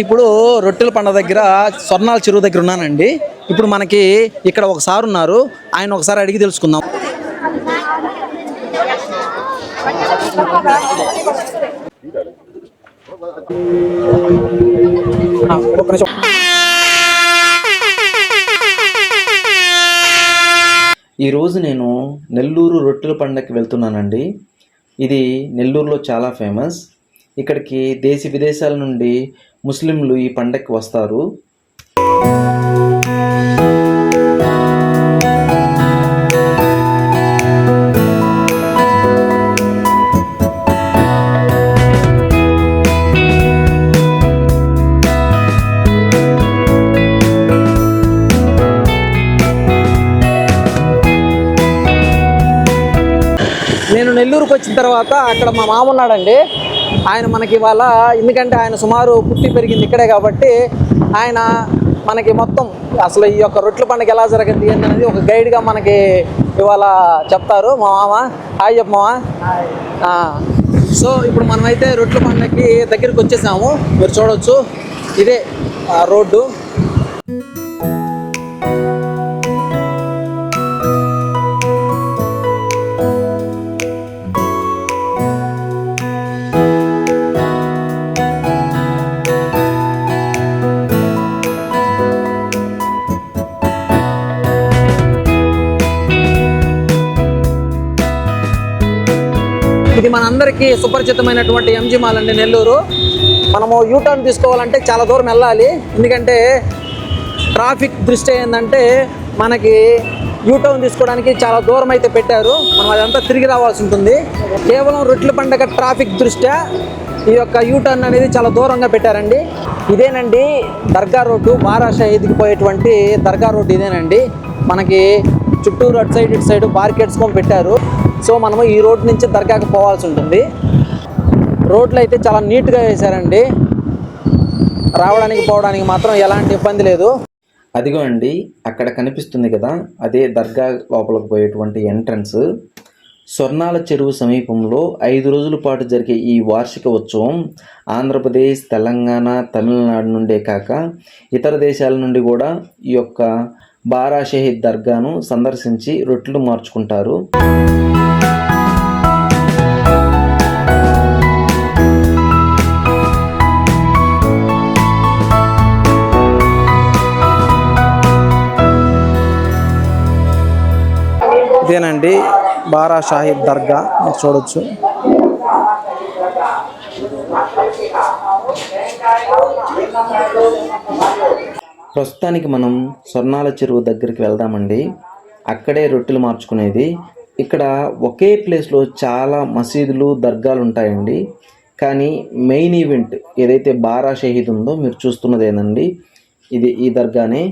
ఇప్పుడు రొట్టెల పండుగ దగ్గర స్వర్ణాల చెరువు దగ్గర ఉన్నానండి. ఇప్పుడు మనకి ఇక్కడ ఒక సార్ ఉన్నారు, ఆయన ఒకసారి అడిగి తెలుసుకుందాం. ఈరోజు నేను నెల్లూరు రొట్టెల పండుగకి వెళ్తున్నానండి. ఇది నెల్లూరులో చాలా ఫేమస్. ఇక్కడికి దేశ విదేశాల నుండి ముస్లింలు ఈ పండగకి వస్తారు. నేను నెల్లూరుకు వచ్చిన తర్వాత అక్కడ మా మామ ఉన్నాడండి. ఆయన మనకి ఇవాళ, ఎందుకంటే ఆయన సుమారు పుట్టి పెరిగింది ఇక్కడే కాబట్టి ఆయన మనకి మొత్తం అసలు ఈ యొక్క రొట్టెల పండుగ ఎలా జరిగింది అనేది ఒక గైడ్గా మనకి ఇవాళ చెప్తారు. మా మామ హాయ్ చెప్పు మామ. సో ఇప్పుడు మనమైతే రొట్టెల పండుగకి దగ్గరికి వచ్చేసాము. మీరు చూడవచ్చు, ఇదే రోడ్డు. ఇది మనందరికీ సుపరిచితమైనటువంటి ఎంజీ మాల్ అండి నెల్లూరు. మనము యూటర్న్ తీసుకోవాలంటే చాలా దూరం వెళ్ళాలి, ఎందుకంటే ట్రాఫిక్ దృష్టి ఏంటంటే మనకి యూటర్న్ తీసుకోవడానికి చాలా దూరం అయితే పెట్టారు. మనం అదంతా తిరిగి రావాల్సి ఉంటుంది. కేవలం రొట్టెల పండుగ ట్రాఫిక్ దృష్ట్యా ఈ యొక్క యూటర్న్ అనేది చాలా దూరంగా పెట్టారండి. ఇదేనండి దర్గా రోడ్డు, బారా షహీద్కి పోయేటువంటి దర్గా రోడ్డు ఇదేనండి. మనకి చుట్టూరు అటు సైడ్ ఇటు సైడ్ బార్కెట్స్ పెట్టారు. సో మనము ఈ రోడ్ నుంచి దర్గాకి పోవాల్సి ఉంటుంది. రోడ్లు అయితే చాలా నీట్గా వేశారండి. రావడానికి పోవడానికి మాత్రం ఎలాంటి ఇబ్బంది లేదు. అదిగో అండి అక్కడ కనిపిస్తుంది కదా, అదే దర్గా లోపలికి పోయేటువంటి ఎంట్రన్స్. స్వర్ణాల చెరువు సమీపంలో 5 రోజుల పాటు జరిగే ఈ వార్షిక ఉత్సవం ఆంధ్రప్రదేశ్, తెలంగాణ, తమిళనాడు నుండే కాక ఇతర దేశాల నుండి కూడా ఈ యొక్క బారా షహీద్ దర్గాను సందర్శించి రొట్టెలు మార్చుకుంటారు. ఇదేనండి బారా షాహీద్ దర్గా, మీరు చూడొచ్చు. ప్రస్తుతానికి మనం స్వర్ణాల చెరువు దగ్గరికి వెళ్దామండి. అక్కడే రొట్టెలు మార్చుకునేది. ఇక్కడ ఒకే ప్లేస్లో చాలా మసీదులు, దర్గాలు ఉంటాయండి. కానీ మెయిన్ ఈవెంట్ ఏదైతే బారా షహీద్ ఉందో మీరు చూస్తున్నది ఏందండి, ఇది ఈ దర్గానే.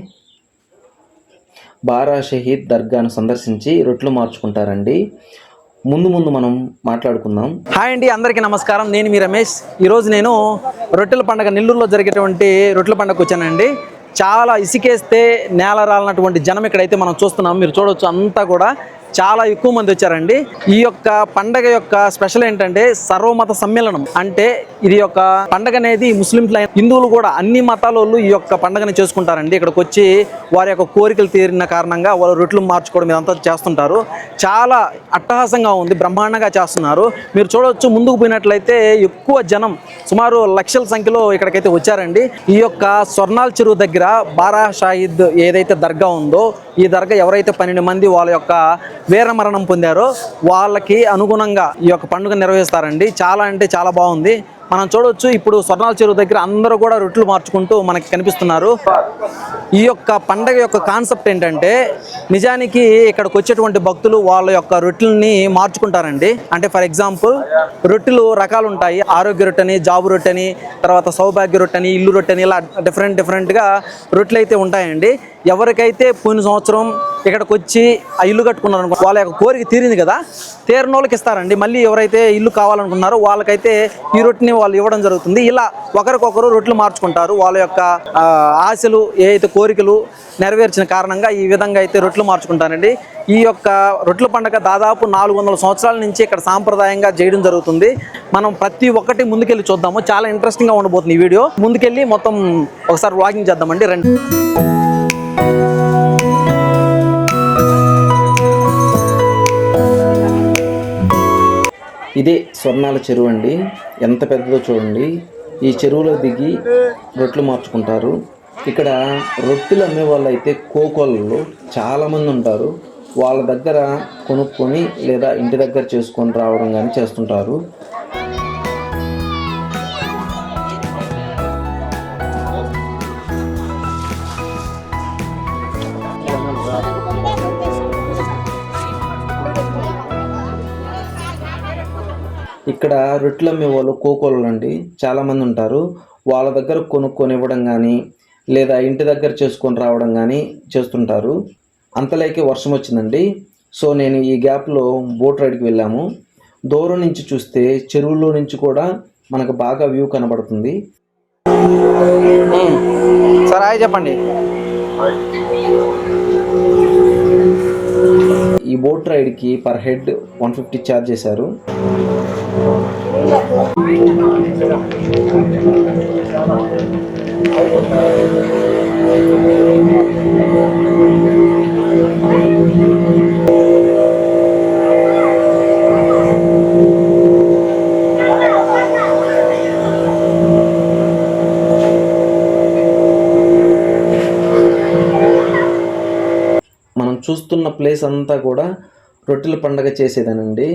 బారా షహీద్ దర్గాను సందర్శించి రొట్టెలు మార్చుకుంటారండి. ముందు మనం మాట్లాడుకుందాం. హాయ్ అండి, అందరికీ నమస్కారం. నేను మీ రమేష్. ఈరోజు నేను రొట్టెల పండుగ నెల్లూరులో జరిగేటువంటి రొట్టెల పండుగకు వచ్చానండి. చాలా ఇసుకేస్తే నేల రాలినటువంటి జనం ఇక్కడైతే మనం చూస్తున్నాం. మీరు చూడవచ్చు, అంతా కూడా చాలా ఎక్కువ మంది వచ్చారండి. ఈ యొక్క పండగ యొక్క స్పెషల్ ఏంటంటే సర్వమత సమ్మేళనం. అంటే ఇది యొక్క పండగ అనేది ముస్లింలు, హిందువులు కూడా అన్ని మతాల వాళ్ళు ఈ యొక్క పండుగని చేసుకుంటారండి. ఇక్కడికి వచ్చి వారి యొక్క కోరికలు తీరిన కారణంగా వాళ్ళు రొట్టెలు మార్చుకోవడం ఇదంతా చేస్తుంటారు. చాలా అట్టహాసంగా ఉంది, బ్రహ్మాండంగా చేస్తున్నారు. మీరు చూడవచ్చు, ముందుకు పోయినట్లయితే ఎక్కువ జనం, సుమారు లక్షల సంఖ్యలో ఇక్కడికైతే వచ్చారండి. ఈ యొక్క స్వర్ణాల చెరువు దగ్గర బారా షాహీద్ ఏదైతే దర్గా ఉందో, ఈ దర్గా ఎవరైతే 12 మంది వాళ్ళ యొక్క వీరమరణం పొందారో వాళ్ళకి అనుగుణంగా ఈ యొక్క పండుగ నిర్వహిస్తారండి. చాలా అంటే చాలా బాగుంది. మనం చూడవచ్చు, ఇప్పుడు స్వర్ణాల చెరువు దగ్గర అందరూ కూడా రొట్టెలు మార్చుకుంటూ మనకి కనిపిస్తున్నారు. ఈ యొక్క పండగ యొక్క కాన్సెప్ట్ ఏంటంటే, నిజానికి ఇక్కడికి వచ్చేటువంటి భక్తులు వాళ్ళ యొక్క రొట్టెలని మార్చుకుంటారండి. అంటే ఫర్ ఎగ్జాంపుల్ రొట్టెలు రకాలు ఉంటాయి. ఆరోగ్య రొట్టెని, జాబు రొట్టెని, తర్వాత సౌభాగ్య రొట్టెని, ఇల్లు రొట్టెని, ఇలా డిఫరెంట్గా రొట్టెలు అయితే ఉంటాయండి. ఎవరికైతే పోయిన సంవత్సరం ఇక్కడికి వచ్చి ఆ ఇల్లు కట్టుకున్నారు, వాళ్ళ యొక్క కోరిక తీరింది కదా, తీరిన వాళ్ళకి ఇస్తారండి. మళ్ళీ ఎవరైతే ఇల్లు కావాలనుకున్నారో వాళ్ళకైతే ఈ రొట్టెని వాళ్ళు ఇవ్వడం జరుగుతుంది. ఇలా ఒకరికొకరు రొట్టెలు మార్చుకుంటారు. వాళ్ళ యొక్క ఆశలు, ఏదైతే కోరికలు నెరవేర్చిన కారణంగా ఈ విధంగా అయితే రొట్టెలు మార్చుకుంటారండి. ఈ యొక్క రొట్టెల పండుగ దాదాపు 400 సంవత్సరాల నుంచి ఇక్కడ సాంప్రదాయంగా చేయడం జరుగుతుంది. మనం ప్రతి ఒక్కటి ముందుకెళ్ళి చూద్దాము. చాలా ఇంట్రెస్టింగ్గా ఉండబోతుంది ఈ వీడియో. ముందుకెళ్ళి మొత్తం ఒకసారి వ్లాగింగ్ చేద్దామండి, రండి. ఇదే స్వర్ణాల చెరువు అండి. ఎంత పెద్దదో చూడండి. ఈ చెరువులో దిగి రొట్టెలు మార్చుకుంటారు. ఇక్కడ రొట్టెలు అమ్మే వాళ్ళు అయితే కోకోలలో చాలామంది ఉంటారు. వాళ్ళ దగ్గర కొనుక్కొని లేదా ఇంటి దగ్గర చేసుకొని రావడం కానీ చేస్తుంటారు. ఇక్కడ రొట్టెలు అమ్మే వాళ్ళు కోకోళ్ళు అండి చాలామంది ఉంటారు. వాళ్ళ దగ్గర కొనుక్కొని ఇవ్వడం కానీ లేదా ఇంటి దగ్గర చేసుకొని రావడం కానీ చేస్తుంటారు. అంతలోకే వర్షం వచ్చిందండి. సో నేను ఈ గ్యాప్లో బోట్ రైడ్కి వెళ్ళాము. దూరం నుంచి చూస్తే చెరువులో నుంచి కూడా మనకు బాగా వ్యూ కనబడుతుంది. సార్ హాయ్ చెప్పండి. ఈ బోట్ రైడ్కి పర్ హెడ్ 150 ఛార్జ్ చేశారు. మనం చూస్తున్న ప్లేస్ అంతా కూడా రొట్టెల పండగ చేసేదానండి.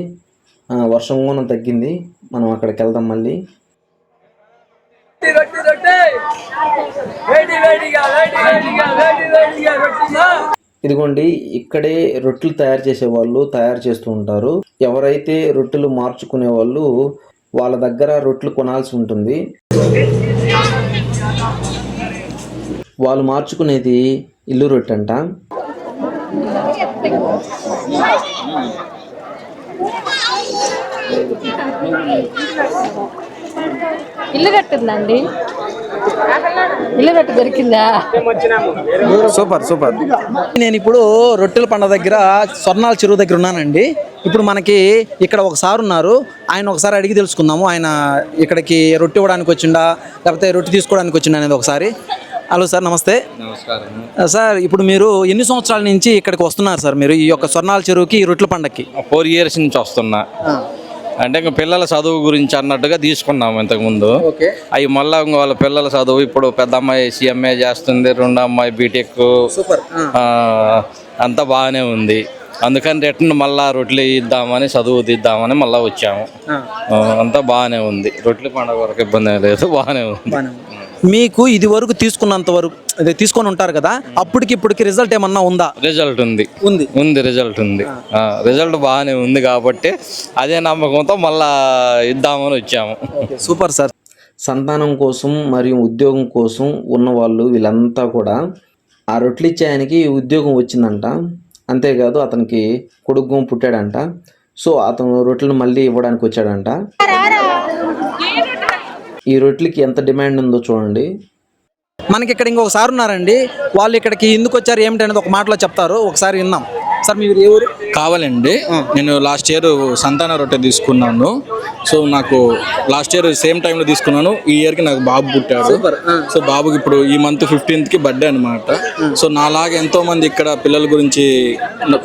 వర్షం కూడా తగ్గింది. మనం అక్కడికి వెళ్దాం మళ్ళీ. ఇదిగోండి, ఇక్కడే రొట్టెలు తయారు చేసే వాళ్ళు తయారు చేస్తూ ఉంటారు. ఎవరైతే రొట్టెలు మార్చుకునే వాళ్ళు వాళ్ళ దగ్గర రొట్టెలు కొనాల్సి ఉంటుంది. వాళ్ళు మార్చుకునేది ఇల్లు రొట్టె అంట. ఇల్లు కట్టిందండి. ఇల్లు కట్టు దొరికిందా? Super super. నేను ఇప్పుడు రొట్టెల పండుగ దగ్గర స్వర్ణాల చెరువు దగ్గర ఉన్నానండి. ఇప్పుడు మనకి ఇక్కడ ఒకసారి ఉన్నారు. ఆయన ఒకసారి అడిగి తెలుసుకుందాము. ఆయన ఇక్కడికి రొట్టె ఇవ్వడానికి వచ్చిండా లేకపోతే రొట్టె తీసుకోవడానికి వచ్చిండా అనేది ఒకసారి. హలో సార్, నమస్తే. నమస్కారం సార్. ఇప్పుడు మీరు ఎన్ని సంవత్సరాల నుంచి ఇక్కడికి వస్తున్నారు సార్? మీరు ఈ యొక్క స్వర్ణాల చెరువుకి ఈ రొట్టెల పండగకి 4 years నుంచి వస్తున్నా. అంటే ఇంకా పిల్లల చదువు గురించి అన్నట్టుగా తీసుకున్నాము ఇంతకుముందు. అవి మళ్ళీ వాళ్ళ పిల్లల చదువు, ఇప్పుడు పెద్ద అమ్మాయి CMA చేస్తుంది, రెండో అమ్మాయి బీటెక్, అంతా బాగానే ఉంది. అందుకని రిటర్న్ మళ్ళీ రొట్టెలు ఇద్దామని చదువు దిద్దామని మళ్ళీ వచ్చాము. అంతా బాగానే ఉంది. రొట్టెల పండుగ వరకు ఇబ్బంది లేదు, బాగానే ఉంది. మీకు ఇది వరకు తీసుకున్నంత వరకు తీసుకొని ఉంటారు కదా, అప్పటికి ఇప్పటికి రిజల్ట్ ఏమన్నా ఉందా? రిజల్ట్ ఉంది రిజల్ట్ ఉంది. రిజల్ట్ బాగానే ఉంది కాబట్టి అదే నమ్మకంతో మళ్ళా ఇద్దామని వచ్చాము. Super sir. సంతానం కోసం మరియు ఉద్యోగం కోసం ఉన్నవాళ్ళు వీళ్ళంతా కూడా ఆ రొట్టెలు ఇచ్చే ఆయనకి ఉద్యోగం వచ్చిందంట. అంతేకాదు అతనికి కొడుకు పుట్టాడంట. సో అతను రొట్టెలు మళ్ళీ ఇవ్వడానికి వచ్చాడంట. ఈ రొట్టెలకి ఎంత డిమాండ్ ఉందో చూడండి. మనకి ఇక్కడ ఇంకొకసారి ఉన్నారండి. వాళ్ళు ఇక్కడికి ఎందుకు వచ్చారు ఏమిటనేది ఒక మాటలో చెప్తారు, ఒకసారి విన్నాం. సార్ మీరు ఏ ఊరు? కావాలండి. నేను లాస్ట్ ఇయర్ సంతాన రొట్టె తీసుకున్నాను. సో నాకు లాస్ట్ ఇయర్ సేమ్ టైంలో తీసుకున్నాను. ఈ ఇయర్కి నాకు బాబు పుట్టాడు. సో బాబుకి ఇప్పుడు ఈ మంత్ 15th బర్త్డే అనమాట. సో నాలాగా ఎంతో మంది ఇక్కడ పిల్లల గురించి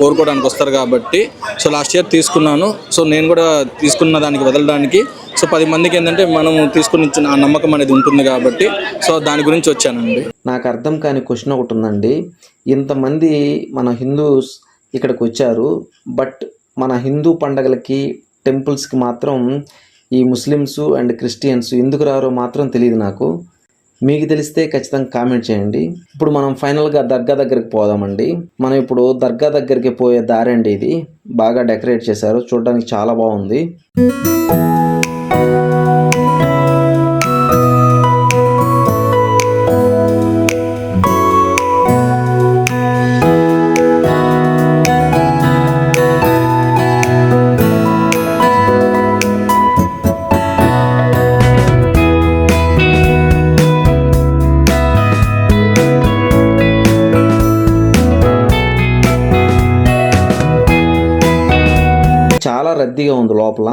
కోరుకోవడానికి వస్తారు కాబట్టి సో లాస్ట్ ఇయర్ తీసుకున్నాను. సో నేను కూడా తీసుకున్న దానికి వదలడానికి సో 10 మందికి ఏంటంటే మనం తీసుకుని ఇచ్చిన ఆ నమ్మకం అనేది ఉంటుంది కాబట్టి సో దాని గురించి వచ్చానండి. నాకు అర్థం కాని క్వశ్చన్ ఒకటి ఉందండి. ఇంతమంది మన హిందూస్ ఇక్కడికి వచ్చారు, బట్ మన హిందూ పండగలకి టెంపుల్స్కి మాత్రం ఈ ముస్లిమ్స్ అండ్ క్రిస్టియన్స్ ఎందుకు రారో మాత్రం తెలియదు నాకు. మీకు తెలిస్తే ఖచ్చితంగా కామెంట్ చేయండి. ఇప్పుడు మనం ఫైనల్గా దర్గా దగ్గరికి పోదామండి. మనం ఇప్పుడు దర్గా దగ్గరికి పోయే దారి అండి. ఇది బాగా డెకరేట్ చేశారు, చూడడానికి చాలా బాగుంది. రద్దీగా ఉంది లోపల.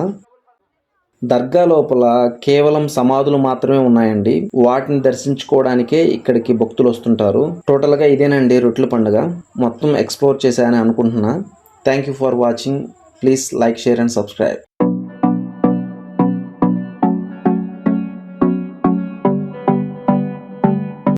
దర్గా లోపల కేవలం సమాధులు మాత్రమే ఉన్నాయండి. వాటిని దర్శించుకోవడానికే ఇక్కడికి భక్తులు వస్తుంటారు. టోటల్గా ఇదేనండి రొట్టెల పండుగ. మొత్తం ఎక్స్ప్లోర్ చేశానని అనుకుంటున్నా. Thank you for watching. Please like, share and subscribe.